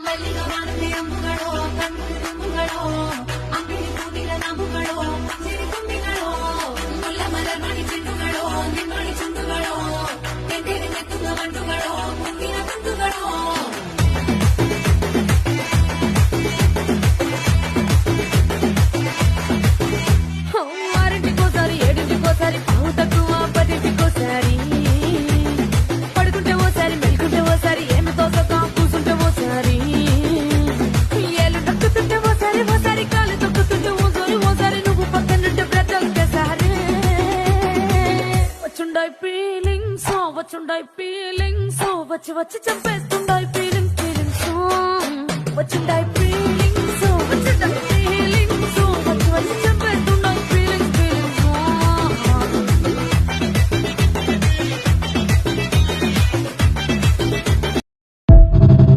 ಮಲ್ಲಿಗ ಮಾನತೆ ಅಂಬುಗಳೋ ಕಣ್ಣು ತುಂಬುಗಳೋ ಅಂಗಡಿ ಕೂದಿರ ನಂಬುಗಳೋ ಸಿರಿ ತುಂಬಿಗಳೋ ಮುಲ್ಲ ಮಲರ್ ಮಣಿ ಚೆಂಡುಗಳೋ ನಿಮ್ಮಣಿ ಚುಂಡುಗಳೋ ಎಂಟೆಗೆ ನೆತ್ತುಗ ಗಂಟುಗಳೋ ಮುಂದಿನ ತುಂಡುಗಳೋ ఆరింటికోసారి ఏడింటికోసారి పావు తక్కువ పదింటికోసారి పడుకుంటే ఓసారి మెలుకుంటే ఓసారి ఏమి తోసక కూసుంటే ఓసారి ఏళ్ళు తక్కుతుంటే ఓసారి ఓసారి కాలు తక్కుతుంటే ఓసారి నువ్వు పక్కనుంటే బ్రతొక్కసారి వచ్చుండాయి ఫీలింగ్స్ వచ్చి వచ్చి చంపేస్తా